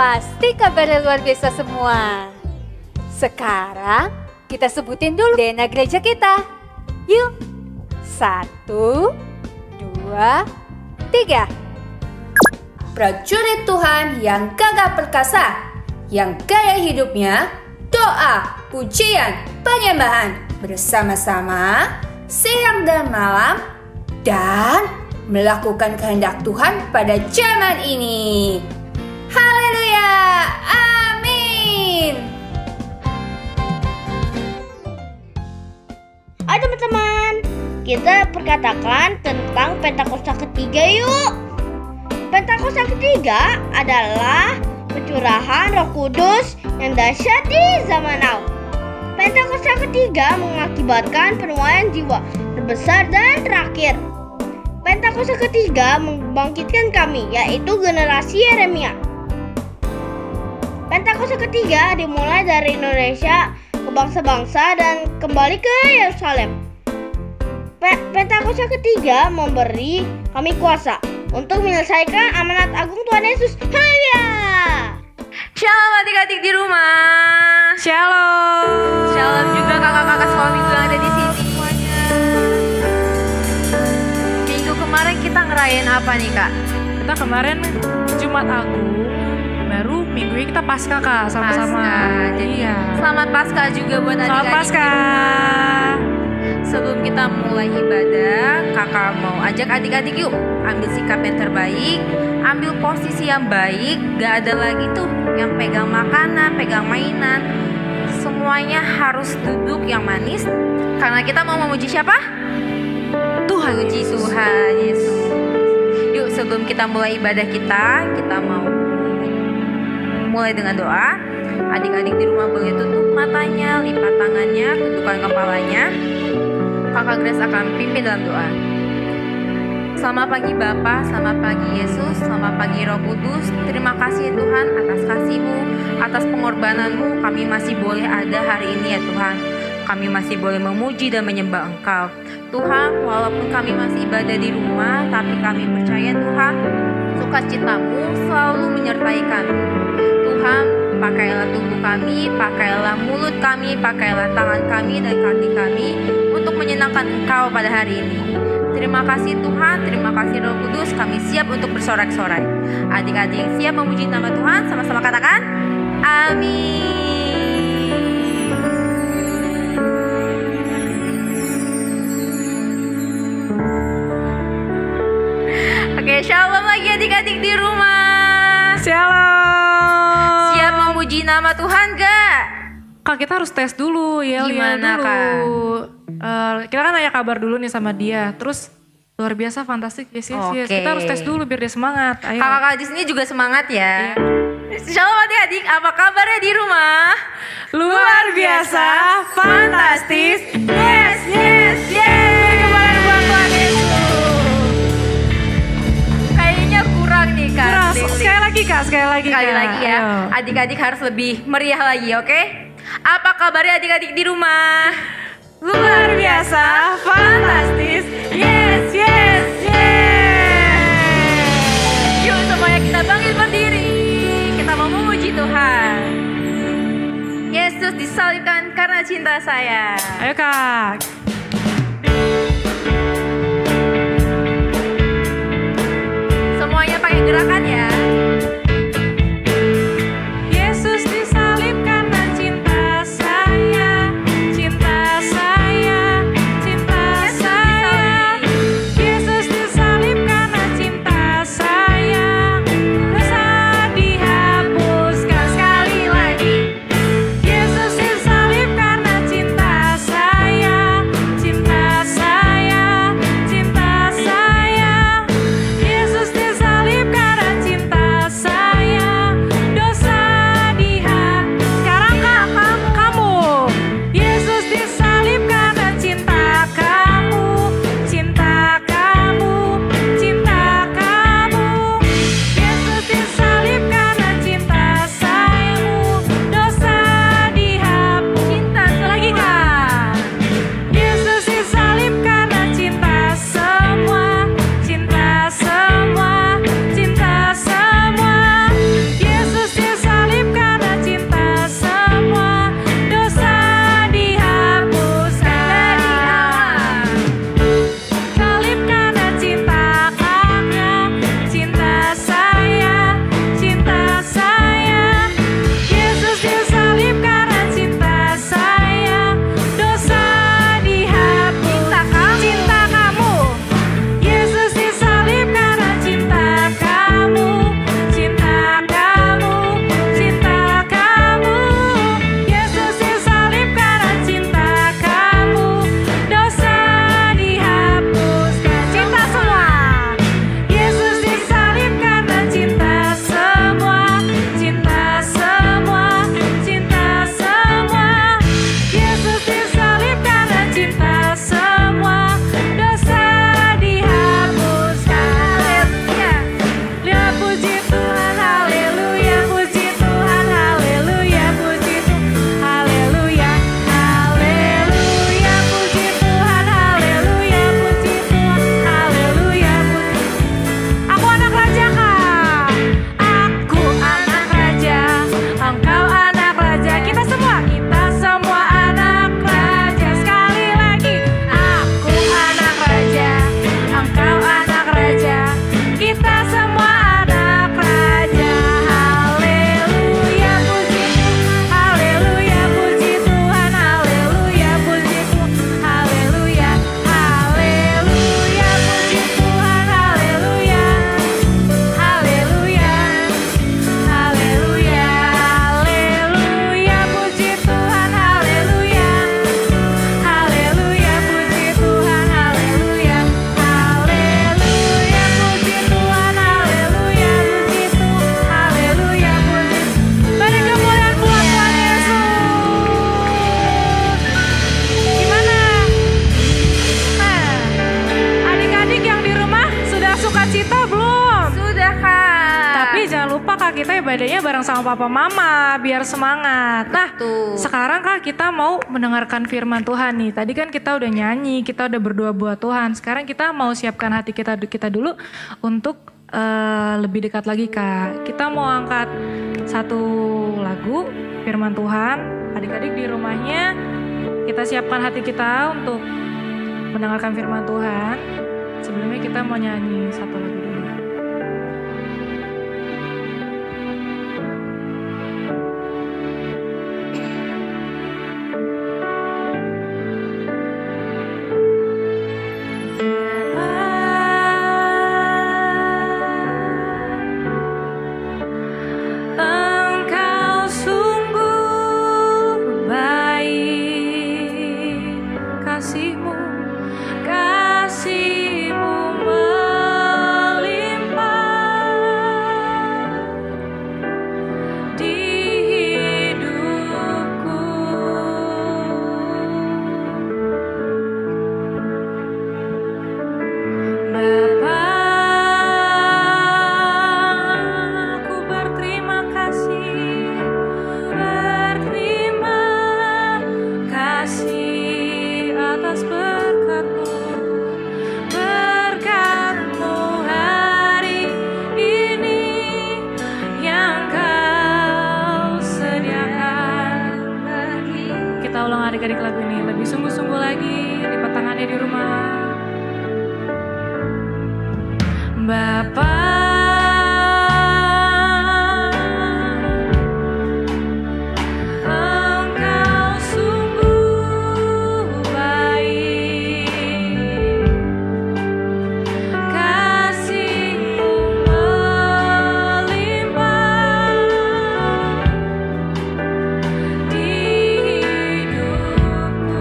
Pasti kabarnya luar biasa semua. Sekarang kita sebutin dulu DNA gereja kita. Yuk, 1, 2, 3. Prajurit Tuhan yang gagah perkasa, yang gaya hidupnya doa, pujian, penyembahan bersama-sama siang dan malam dan melakukan kehendak Tuhan pada zaman ini. Haleluya, amin. Ayo teman-teman, kita perkatakan tentang Pentakosta ketiga yuk. Pentakosta ketiga adalah pencurahan Roh Kudus yang dahsyat di zaman now. Pentakosta ketiga mengakibatkan penuaian jiwa terbesar dan terakhir. Pentakosta ketiga membangkitkan kami, yaitu generasi Yeremia. Pentakosta ketiga dimulai dari Indonesia ke bangsa-bangsa dan kembali ke Yerusalem. Pentakosta ketiga memberi kami kuasa untuk menyelesaikan amanat agung Tuhan Yesus. Haleluya! Shalom adik-adik di rumah. Shalom. Shalom juga kakak-kakak sekolah minggu yang ada di sini semuanya. Minggu kemarin kita ngerayain apa nih kak? Kita kemarin Jumat Agung, baru minggu ini kita Paskah kak, sama-sama. Jadi iya. Selamat Paskah juga buat Selamat adik-adik di Paskah. rumah. Sebelum kita mulai ibadah, kakak mau ajak adik-adik yuk ambil sikap yang terbaik, ambil posisi yang baik. Gak ada lagi tuh yang pegang makanan, pegang mainan. Semuanya harus duduk yang manis, karena kita mau memuji siapa? Tuhan Puji Tuhan Yesus. Yuk sebelum kita mulai ibadah kita mau mulai dengan doa. Adik-adik di rumah boleh tutup matanya, lipat tangannya, tundukkan kepalanya. Kakak Grace akan pimpin dalam doa. Selamat pagi Bapa, selamat pagi Yesus, selamat pagi Roh Kudus. Terima kasih Tuhan atas kasih-Mu, atas pengorbanan-Mu. Kami masih boleh ada hari ini ya Tuhan. Kami masih boleh memuji dan menyembah Engkau. Tuhan, walaupun kami masih ibadah di rumah, tapi kami percaya Tuhan, sukacita-Mu selalu menyertai kami. Tuhan, pakailah tubuh kami, pakailah mulut kami, pakailah tangan kami dan kaki kami untuk menyenangkan Engkau pada hari ini. Terima kasih Tuhan, terima kasih Roh Kudus, kami siap untuk bersorak-sorai. Adik-adik yang siap memuji nama Tuhan, sama-sama katakan, amin. Oke, shalom lagi adik-adik di rumah. Shalom. Siap memuji nama Tuhan gak? Kak, kita harus tes dulu ya. Gimana, Kak? Kita kan nanya kabar dulu nih sama dia. Terus luar biasa, fantastik, yes. Oke. Kita harus tes dulu biar dia semangat. Ayo. Kakak-kakak di sini juga semangat ya. Iya. Shalom adik-adik, apa kabarnya di rumah? Luar biasa, fantastis, Yes, yes, yes. Kembali buat Tuhan Yesus. Kayaknya kurang nih Kak. Keras. Lili. Sekali lagi Kak, sekali lagi. Sekali Kak. lagi ya. Ayo. Adik-adik harus lebih meriah lagi, oke? Apa kabarnya adik-adik di rumah? Luar biasa, fantastis, yes, yes, yes. Yuk semuanya kita bangkit berdiri. Kita mau memuji Tuhan. Yesus disalibkan karena cinta saya. Ayo Kak. Semuanya pakai gerakan ya. Yesus disalib karena cinta saya, cinta saya, cinta saya. Yesus disalib karena cinta saya, dosa dihapuskan. Sekali lagi. Yesus disalib karena cinta saya, Kak, kita ibadahnya bareng sama papa mama biar semangat. Nah, sekarang Kak kita mau mendengarkan firman Tuhan nih. Tadi kan kita udah nyanyi, kita udah berdoa buat Tuhan. Sekarang kita mau siapkan hati kita dulu untuk lebih dekat lagi Kak. Kita mau angkat satu lagu firman Tuhan. Adik-adik di rumahnya kita siapkan hati kita untuk mendengarkan firman Tuhan. Sebelumnya kita mau nyanyi satu lagu dulu. Adik-adik lagu ini lebih sungguh-sungguh lagi, lipat tangannya di rumah. Bapa, Engkau sungguh baik, kasih-Mu melimpah di hidupku.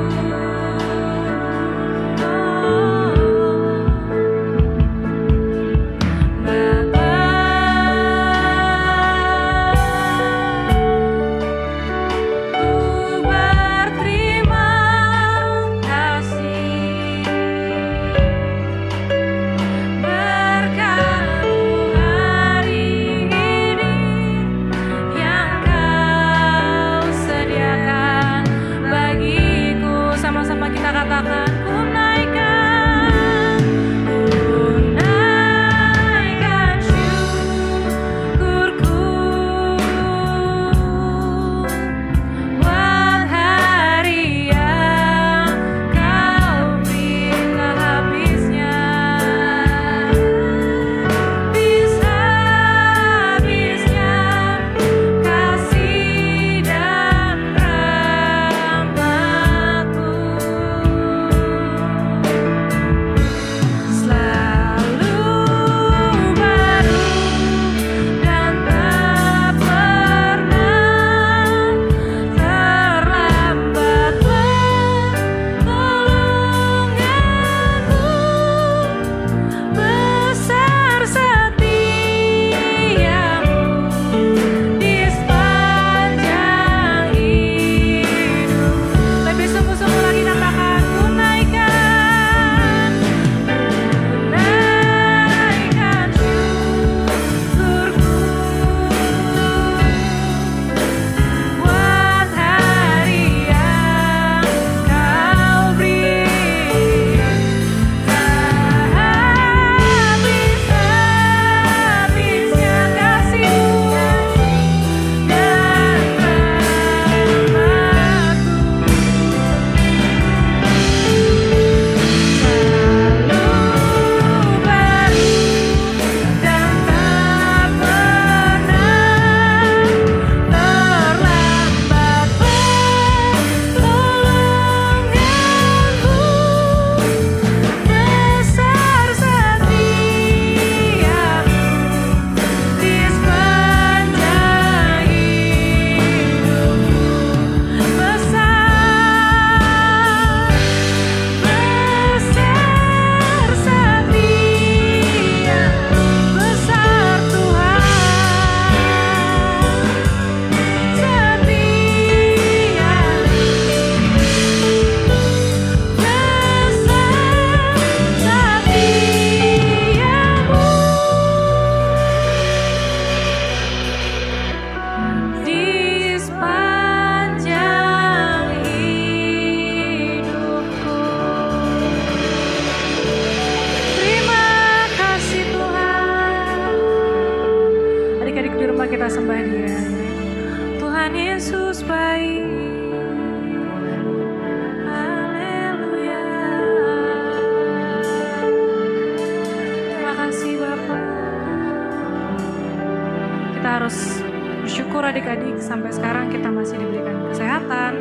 adik-adik sampai sekarang kita masih diberikan kesehatan,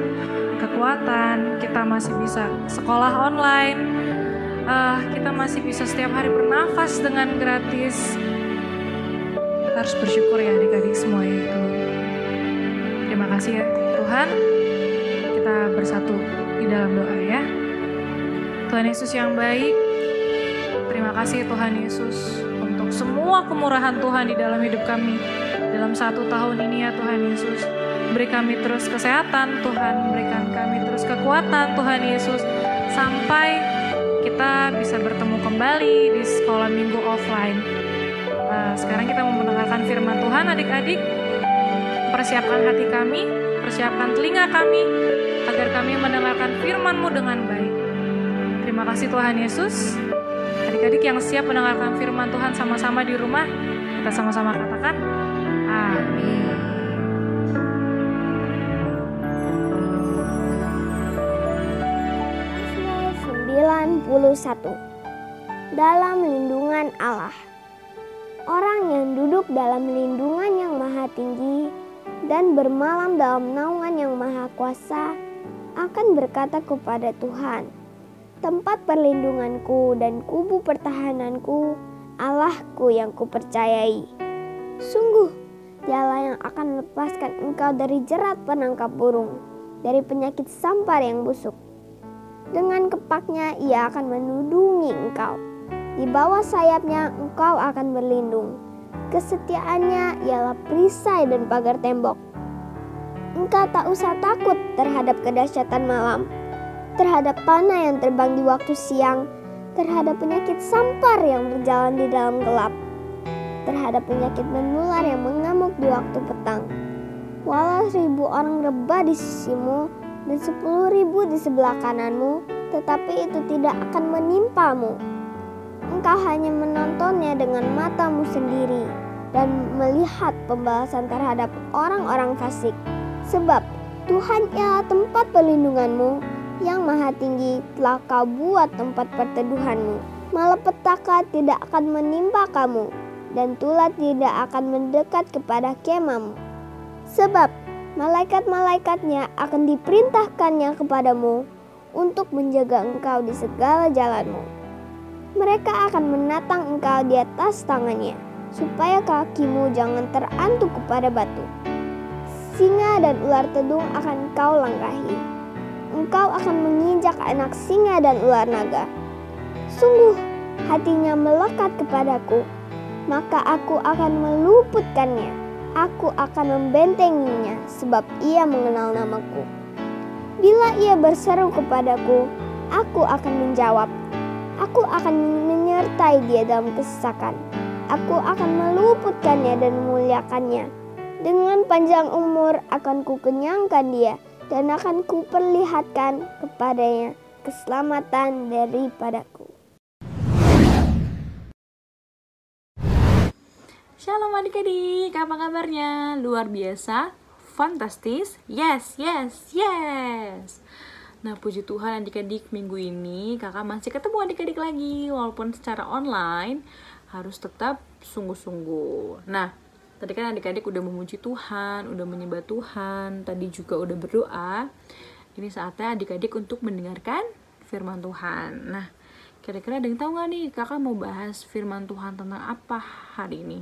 kekuatan, kita masih bisa sekolah online, kita masih bisa setiap hari bernafas dengan gratis. Kita harus bersyukur ya adik-adik semua itu. Terima kasih ya Tuhan. Kita bersatu di dalam doa ya. Tuhan Yesus yang baik, terima kasih Tuhan Yesus untuk semua kemurahan Tuhan di dalam hidup kami dalam 1 tahun ini ya Tuhan Yesus. Beri kami terus kesehatan Tuhan, berikan kami terus kekuatan Tuhan Yesus, sampai kita bisa bertemu kembali di sekolah minggu offline. Sekarang kita mau mendengarkan firman Tuhan adik-adik. Persiapkan hati kami, persiapkan telinga kami, agar kami mendengarkan firman-Mu dengan baik. Terima kasih Tuhan Yesus. Adik-adik yang siap mendengarkan firman Tuhan sama-sama di rumah, kita sama-sama katakan, amin. Mazmur 91. Dalam lindungan Allah. Orang yang duduk dalam lindungan yang maha tinggi dan bermalam dalam naungan yang maha kuasa akan berkata kepada Tuhan, tempat perlindunganku dan kubu pertahananku, Allahku yang kupercayai. Sungguh, Dialah yang akan melepaskan engkau dari jerat penangkap burung, dari penyakit sampar yang busuk. Dengan kepaknya ia akan menudungi engkau. Di bawah sayapnya engkau akan berlindung. Kesetiaannya ialah perisai dan pagar tembok. Engkau tak usah takut terhadap kedahsyatan malam, terhadap panah yang terbang di waktu siang, terhadap penyakit sampar yang berjalan di dalam gelap, terhadap penyakit menular yang mengamuk di waktu petang. Walau 1000 orang rebah di sisimu dan 10.000 di sebelah kananmu, tetapi itu tidak akan menimpamu. Engkau hanya menontonnya dengan matamu sendiri dan melihat pembalasan terhadap orang-orang fasik. Sebab Tuhan ialah tempat perlindunganmu, yang maha tinggi telah kau buat tempat perteduhanmu. Malapetaka tidak akan menimpa kamu, dan tulah tidak akan mendekat kepada kemahmu. Sebab malaikat-malaikatnya akan diperintahkannya kepadamu untuk menjaga engkau di segala jalanmu. Mereka akan menatang engkau di atas tangannya, supaya kakimu jangan terantuk kepada batu. Singa dan ular tedung akan kau langkahi. Engkau akan menginjak anak singa dan ular naga. Sungguh, hatinya melekat kepadaku, maka aku akan meluputkannya. Aku akan membentenginya, sebab ia mengenal namaku. Bila ia berseru kepadaku, aku akan menjawab. Aku akan menyertai dia dalam kesesakan. Aku akan meluputkannya dan memuliakannya. Dengan panjang umur akan kukenyangkan dia, dan akan kuperlihatkan kepadanya keselamatan daripadaku. Shalom adik-adik, apa kabarnya? Luar biasa? Fantastis? Yes, yes, yes! Nah, puji Tuhan adik-adik, minggu ini kakak masih ketemu adik-adik lagi. Walaupun secara online, harus tetap sungguh-sungguh. Nah, tadi kan adik-adik udah memuji Tuhan, udah menyembah Tuhan, tadi juga udah berdoa. Ini saatnya adik-adik untuk mendengarkan firman Tuhan. Nah, kira-kira ada yang tahu gak nih kakak mau bahas firman Tuhan tentang apa hari ini?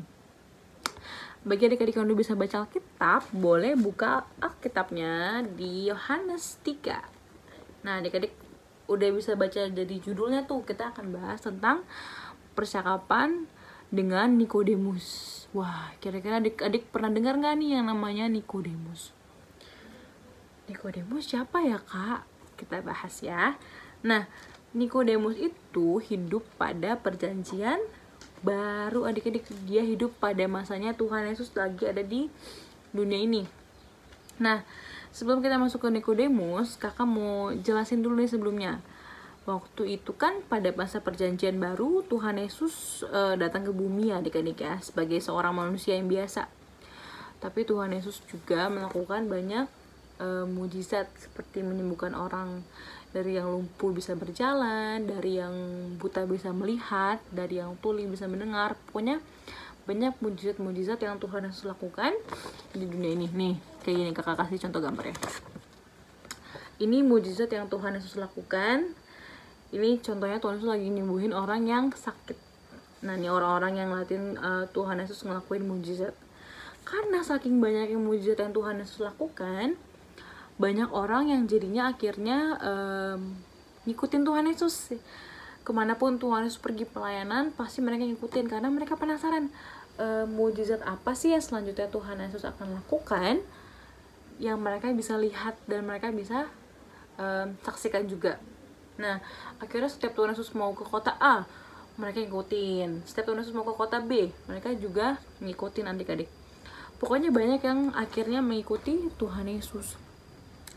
Bagi adik-adik yang udah bisa baca Alkitab, boleh buka Alkitabnya di Yohanes 3. Nah, adik-adik udah bisa baca dari judulnya tuh, kita akan bahas tentang percakapan dengan Nikodemus. Wah, kira-kira adik-adik pernah dengar gak nih yang namanya Nikodemus? Nikodemus siapa ya, Kak? Kita bahas ya. Nah, Nikodemus itu hidup pada perjanjian baru adik-adik. Dia hidup pada masanya Tuhan Yesus lagi ada di dunia ini. Nah, sebelum kita masuk ke Nikodemus, kakak mau jelasin dulu nih sebelumnya. Waktu itu kan pada masa perjanjian baru, Tuhan Yesus datang ke bumi adik-adik ya, sebagai seorang manusia yang biasa. Tapi Tuhan Yesus juga melakukan banyak mujizat, seperti menyembuhkan orang, dari yang lumpuh bisa berjalan, dari yang buta bisa melihat, dari yang tuli bisa mendengar. Pokoknya banyak mujizat-mujizat yang Tuhan Yesus lakukan di dunia ini. Nih, kayak gini, kakak kasih contoh gambar ya. Ini mujizat yang Tuhan Yesus lakukan. Ini contohnya Tuhan Yesus lagi nyembuhin orang yang sakit. Nah, ini orang-orang yang ngeliatin Tuhan Yesus ngelakuin mujizat. Karena saking banyak yang mujizat yang Tuhan Yesus lakukan, banyak orang yang jadinya akhirnya ngikutin Tuhan Yesus. Kemanapun Tuhan Yesus pergi pelayanan, pasti mereka ngikutin karena mereka penasaran mujizat apa sih yang selanjutnya Tuhan Yesus akan lakukan, yang mereka bisa lihat dan mereka bisa saksikan juga. Nah, akhirnya setiap Tuhan Yesus mau ke kota A, mereka ngikutin. Setiap Tuhan Yesus mau ke kota B, mereka juga ngikutin adik-adik. Pokoknya banyak yang akhirnya mengikuti Tuhan Yesus.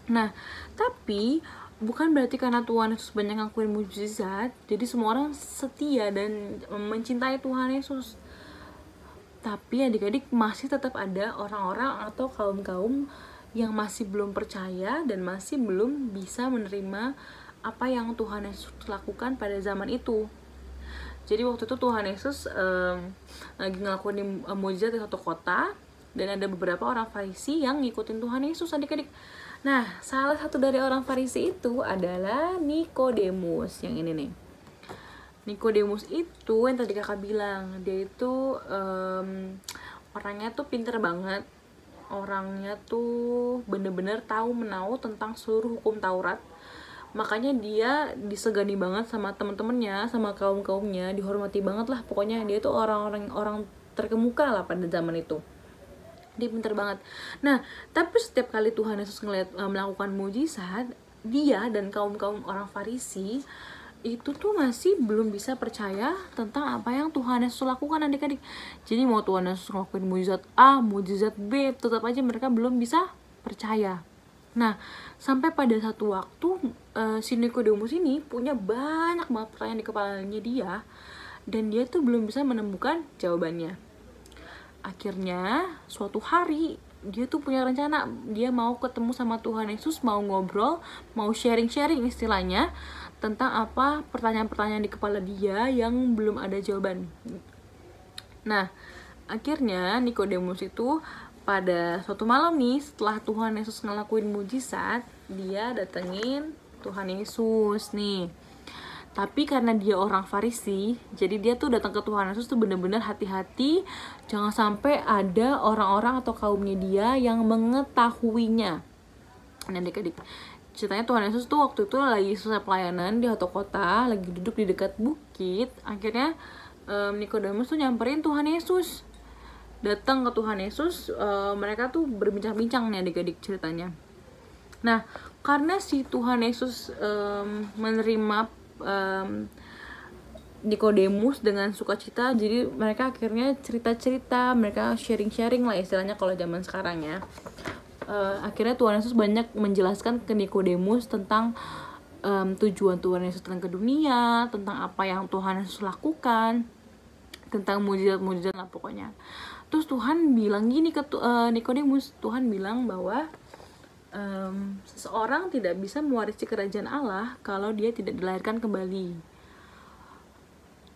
Nah, tapi bukan berarti karena Tuhan Yesus banyak ngelakuin mujizat, jadi semua orang setia dan mencintai Tuhan Yesus. Tapi adik-adik masih tetap ada orang-orang atau kaum-kaum yang masih belum percaya dan masih belum bisa menerima apa yang Tuhan Yesus lakukan pada zaman itu. Jadi waktu itu Tuhan Yesus lagi ngelakuin mujizat di satu kota, dan ada beberapa orang Farisi yang ngikutin Tuhan Yesus, adik-adik. Nah, salah satu dari orang Farisi itu adalah Nikodemus, yang ini nih. Nikodemus itu yang tadi kakak bilang, dia itu orangnya tuh pinter banget. Orangnya tuh bener-bener tahu menahu tentang seluruh hukum Taurat. Makanya dia disegani banget sama temen-temennya, sama kaum-kaumnya, dihormati banget lah. Pokoknya dia tuh orang terkemuka lah pada zaman itu. Dia pintar banget. Nah, tapi setiap kali Tuhan Yesus melakukan mujizat, dia dan kaum-kaum orang Farisi itu tuh masih belum bisa percaya tentang apa yang Tuhan Yesus lakukan, adik-adik. Jadi mau Tuhan Yesus ngelakuin mujizat A, mujizat B, tetap aja mereka belum bisa percaya. Nah, sampai pada satu waktu si Nikodemus ini punya banyak banget pertanyaan di kepalanya dia, dan dia tuh belum bisa menemukan jawabannya. Akhirnya suatu hari dia tuh punya rencana, dia mau ketemu sama Tuhan Yesus, mau ngobrol, mau sharing-sharing istilahnya tentang apa pertanyaan-pertanyaan di kepala dia yang belum ada jawaban. Nah, akhirnya Nikodemus itu pada suatu malam nih, setelah Tuhan Yesus ngelakuin mujizat, dia datengin Tuhan Yesus nih. Tapi karena dia orang Farisi, jadi dia tuh datang ke Tuhan Yesus tuh bener-bener hati-hati, jangan sampai ada orang-orang atau kaumnya dia yang mengetahuinya. Nah, adik-adik, ceritanya Tuhan Yesus tuh waktu itu lagi selesai pelayanan di satu kota, lagi duduk di dekat bukit. Akhirnya Nikodemus tuh nyamperin Tuhan Yesus, datang ke Tuhan Yesus. Mereka tuh berbincang-bincang nih adik-adik ceritanya. Nah, karena si Tuhan Yesus menerima Nikodemus dengan sukacita, jadi mereka akhirnya cerita-cerita, mereka sharing-sharing lah istilahnya kalau zaman sekarang ya. Akhirnya Tuhan Yesus banyak menjelaskan ke Nikodemus tentang tujuan Tuhan Yesus datang ke dunia, tentang apa yang Tuhan Yesus lakukan, tentang mujizat-mujizat lah pokoknya. Terus Tuhan bilang gini ke Nikodemus, Tuhan bilang bahwa seseorang tidak bisa mewarisi kerajaan Allah kalau dia tidak dilahirkan kembali.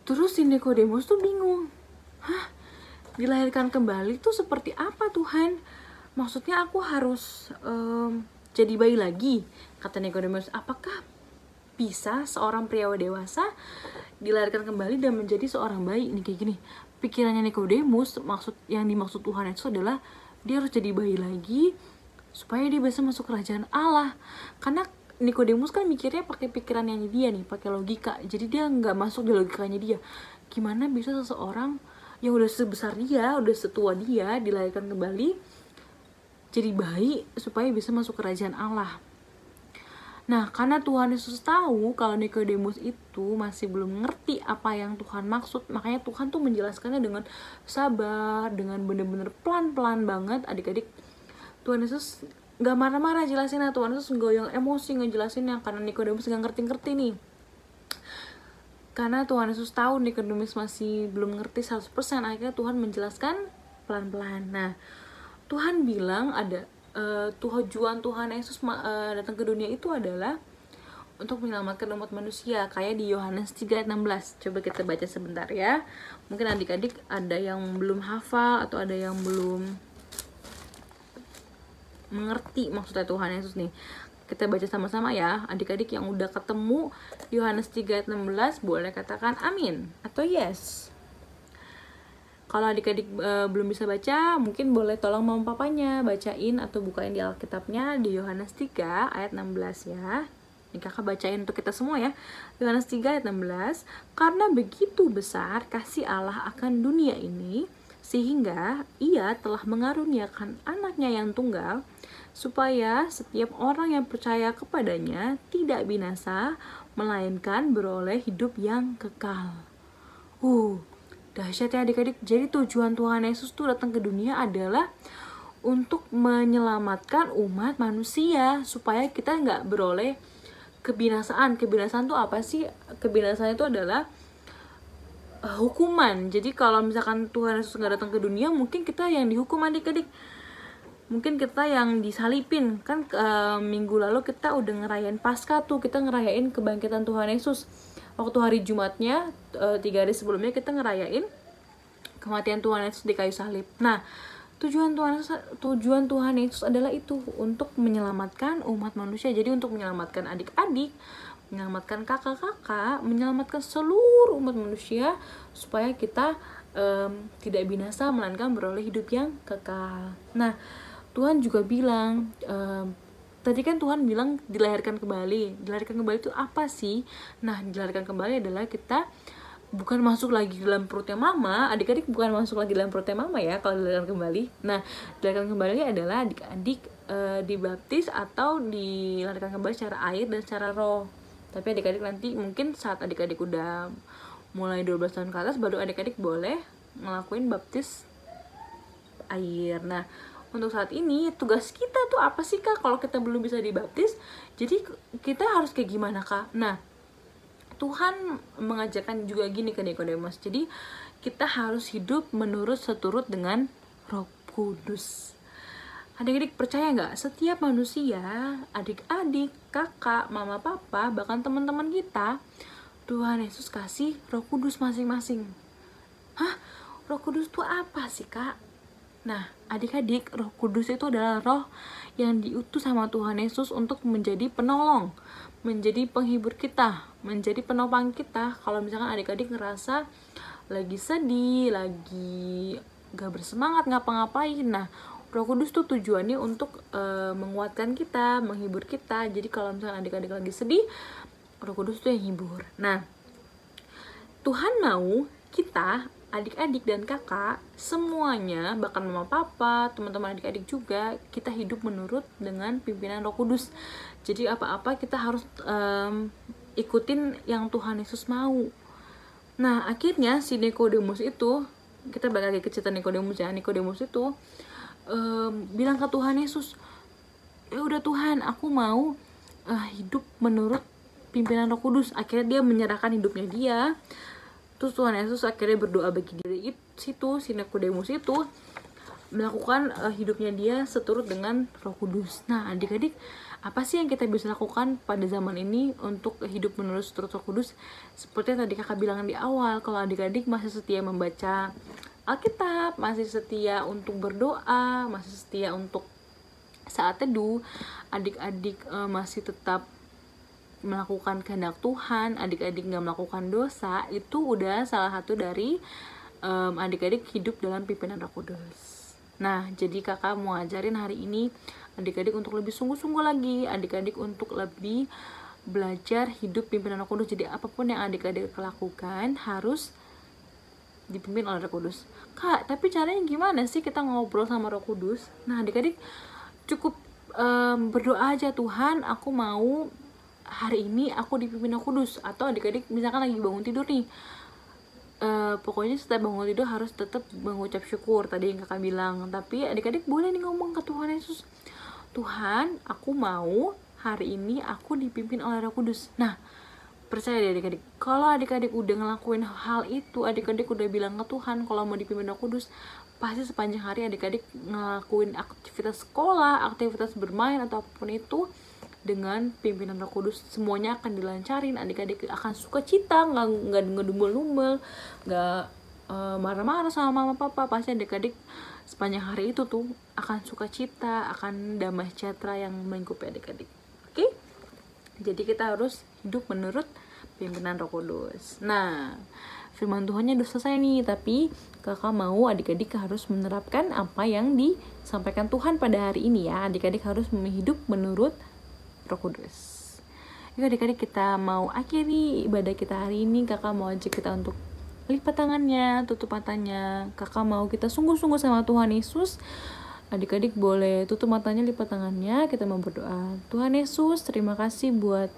Terus si Nikodemus tuh bingung, dilahirkan kembali tuh seperti apa Tuhan? Maksudnya aku harus jadi bayi lagi? Kata Nikodemus, apakah bisa seorang pria dewasa dilahirkan kembali dan menjadi seorang bayi? Ini kayak gini, pikirannya Nikodemus, yang dimaksud Tuhan itu adalah dia harus jadi bayi lagi supaya dia bisa masuk kerajaan Allah. Karena Nikodemus kan mikirnya pakai pikirannya dia nih, pakai logika. Jadi dia nggak masuk di logikanya dia. Gimana bisa seseorang yang udah sebesar dia, udah setua dia, dilahirkan kembali jadi bayi supaya bisa masuk kerajaan Allah. Nah, karena Tuhan Yesus tahu kalau Nikodemus itu masih belum ngerti apa yang Tuhan maksud, makanya Tuhan tuh menjelaskannya dengan sabar, dengan bener-bener pelan-pelan banget, adik-adik. Tuhan Yesus gak marah-marah jelasinnya, Tuhan Yesus goyang emosi ngejelasinnya karena Nikodemus gak ngerti-ngerti nih. Karena Tuhan Yesus tahu Nikodemus masih belum ngerti 100%, akhirnya Tuhan menjelaskan pelan-pelan. Nah, Tuhan bilang ada tujuan Tuhan Yesus datang ke dunia itu adalah untuk menyelamatkan umat manusia, kayak di Yohanes 3 ayat 16. Coba kita baca sebentar ya. Mungkin adik-adik ada yang belum hafal atau ada yang belum mengerti maksudnya Tuhan Yesus nih. Kita baca sama-sama ya. Adik-adik yang udah ketemu Yohanes 3 ayat 16 boleh katakan amin atau yes. Kalau adik-adik belum bisa baca, mungkin boleh tolong mama papanya bacain atau bukain di Alkitabnya di Yohanes 3 ayat 16 ya. Ini kakak bacain untuk kita semua ya. Yohanes 3 ayat 16. Karena begitu besar kasih Allah akan dunia ini, sehingga ia telah mengaruniakan anaknya yang tunggal, supaya setiap orang yang percaya kepadanya tidak binasa, melainkan beroleh hidup yang kekal. Dahsyat ya adik-adik. Jadi tujuan Tuhan Yesus tuh datang ke dunia adalah untuk menyelamatkan umat manusia, supaya kita nggak beroleh kebinasaan. Kebinasaan tuh apa sih? Kebinasaan itu adalah hukuman. Jadi kalau misalkan Tuhan Yesus nggak datang ke dunia, mungkin kita yang dihukum adik-adik. Mungkin kita yang disalipin. Kan minggu lalu kita udah ngerayain Paskah tuh, kita ngerayain kebangkitan Tuhan Yesus. Waktu hari Jumatnya 3 hari sebelumnya kita ngerayain kematian Tuhan Yesus di kayu salib. Nah, tujuan Tuhan Yesus adalah itu, untuk menyelamatkan umat manusia. Jadi untuk menyelamatkan adik-adik, menyelamatkan kakak-kakak, menyelamatkan seluruh umat manusia, supaya kita tidak binasa, melainkan beroleh hidup yang kekal. Nah, Tuhan juga bilang, tadi kan Tuhan bilang dilahirkan kembali. Dilahirkan kembali itu apa sih? Nah, dilahirkan kembali adalah kita bukan masuk lagi dalam perutnya mama. Adik-adik bukan masuk lagi dalam perutnya mama ya kalau dilahirkan kembali. Nah, dilahirkan kembali adalah adik-adik dibaptis atau dilahirkan kembali secara air dan secara roh. Tapi adik-adik nanti mungkin saat adik-adik udah mulai 12 tahun ke atas, baru adik-adik boleh ngelakuin baptis air. Nah, untuk saat ini tugas kita tuh apa sih Kak kalau kita belum bisa dibaptis? Jadi kita harus kayak gimana Kak? Nah, Tuhan mengajarkan juga gini ke Nikodemus. Jadi kita harus hidup menurut seturut dengan Roh Kudus. Adik-adik percaya nggak? Setiap manusia, adik-adik, kakak, mama, papa, bahkan teman-teman kita, Tuhan Yesus kasih Roh Kudus masing-masing. Hah? Roh Kudus tuh apa sih Kak? Nah, adik-adik, Roh Kudus itu adalah roh yang diutus sama Tuhan Yesus untuk menjadi penolong, menjadi penghibur kita, menjadi penopang kita. Kalau misalkan adik-adik ngerasa lagi sedih, lagi gak bersemangat ngapa-ngapain, nah Roh Kudus tuh tujuannya untuk menguatkan kita, menghibur kita. Jadi kalau misalkan adik-adik lagi sedih, Roh Kudus tuh yang hibur. Nah, Tuhan mau kita, adik-adik dan kakak, semuanya, bahkan mama papa, teman-teman adik-adik juga, kita hidup menurut dengan pimpinan Roh Kudus. Jadi apa-apa kita harus ikutin yang Tuhan Yesus mau. Nah, akhirnya si Nikodemus itu, kita balik lagi ke cerita Nikodemus ya. Nikodemus itu bilang ke Tuhan Yesus, ya udah Tuhan, aku mau hidup menurut pimpinan Roh Kudus. Akhirnya dia menyerahkan hidupnya dia. Terus Tuhan Yesus akhirnya berdoa bagi diri situ, si Nikodemus itu melakukan hidupnya dia seturut dengan Roh Kudus. Nah, adik-adik, apa sih yang kita bisa lakukan pada zaman ini untuk hidup menurut seturut Roh Kudus? Seperti yang tadi kakak bilang di awal, kalau adik-adik masih setia membaca Alkitab, masih setia untuk berdoa, masih setia untuk saat teduh, adik-adik masih tetap melakukan kehendak Tuhan, adik-adik nggak melakukan dosa, itu udah salah satu dari adik-adik hidup dalam pimpinan Roh Kudus. Nah, jadi kakak mau ajarin hari ini adik-adik untuk lebih sungguh-sungguh lagi, adik-adik untuk lebih belajar hidup pimpinan Roh Kudus. Jadi apapun yang adik-adik lakukan harus dipimpin oleh Roh Kudus. Kak, tapi caranya gimana sih kita ngobrol sama Roh Kudus? Nah, adik-adik cukup berdoa aja, Tuhan, aku mau hari ini aku dipimpin Roh Kudus. Atau adik-adik misalkan lagi bangun tidur nih, pokoknya setiap bangun tidur harus tetap mengucap syukur tadi yang kakak bilang. Tapi adik-adik boleh nih ngomong ke Tuhan Yesus, Tuhan, aku mau hari ini aku dipimpin oleh Roh Kudus. Nah, percaya deh adik-adik, kalau adik-adik udah ngelakuin hal itu, adik-adik udah bilang ke Tuhan kalau mau dipimpin Roh Kudus, pasti sepanjang hari adik-adik ngelakuin aktivitas sekolah, aktivitas bermain atau apapun itu, dengan pimpinan Roh Kudus semuanya akan dilancarin, adik-adik akan sukacita, nggak ngedumel-dumel, nggak marah-marah sama mama papa. Pasti adik-adik sepanjang hari itu tuh akan sukacita, akan damai sejahtera yang melingkupi adik-adik. Oke? Jadi kita harus hidup menurut pimpinan Roh Kudus. Nah, firman Tuhannya udah selesai nih, tapi kakak mau adik-adik harus menerapkan apa yang disampaikan Tuhan pada hari ini ya. Adik-adik harus hidup menurut Roh Kudus. Yuk adik-adik, kita mau akhiri ibadah kita hari ini. Kakak mau ajak kita untuk lipat tangannya, tutup matanya. Kakak mau kita sungguh-sungguh sama Tuhan Yesus. Adik-adik boleh tutup matanya, lipat tangannya. Kita mau berdoa. Tuhan Yesus, terima kasih buat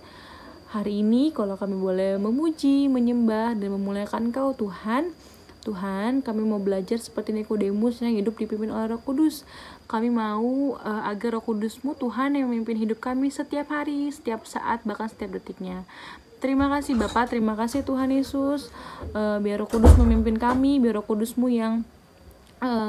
hari ini, kalau kami boleh memuji, menyembah, dan memuliakan Engkau Tuhan. Tuhan, kami mau belajar seperti Nikodemus yang hidup dipimpin oleh Roh Kudus. Kami mau agar Roh Kudus-Mu Tuhan yang memimpin hidup kami setiap hari, setiap saat, bahkan setiap detiknya. Terima kasih Bapak, terima kasih Tuhan Yesus. Biar Roh Kudus memimpin kami, biar Roh Kudus-Mu yang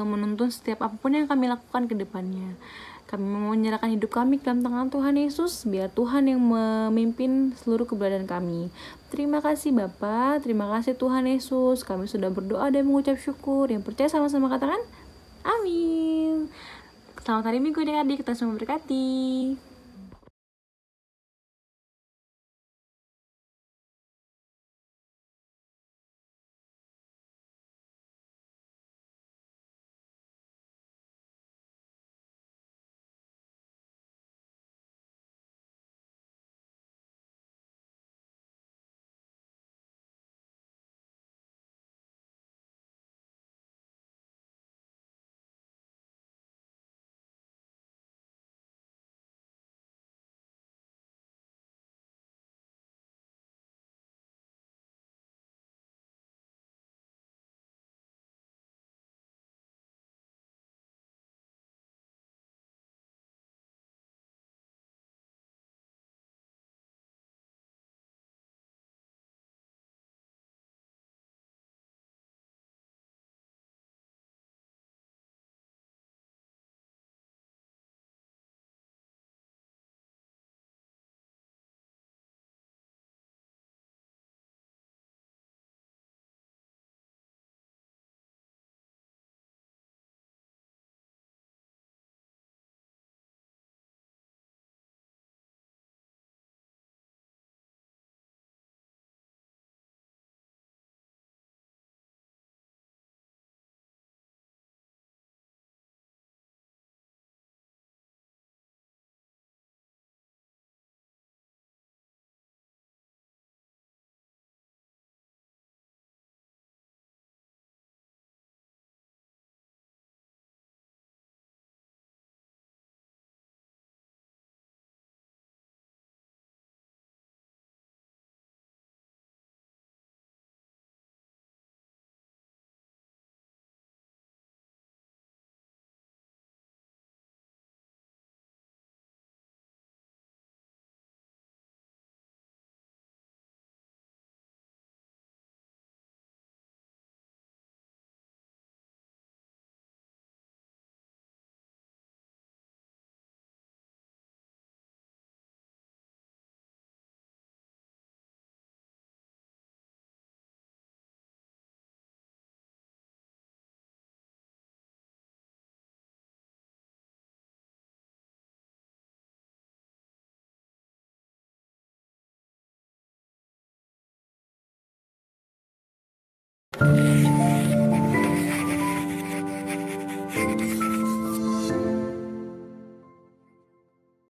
menuntun setiap apapun yang kami lakukan ke depannya. Kami mau menyerahkan hidup kami ke dalam tangan Tuhan Yesus, biar Tuhan yang memimpin seluruh keberadaan kami. Terima kasih Bapa, terima kasih Tuhan Yesus. Kami sudah berdoa dan mengucap syukur. Yang percaya sama-sama katakan, amin. Selamat hari Minggu adik-adik, kita semua berkati.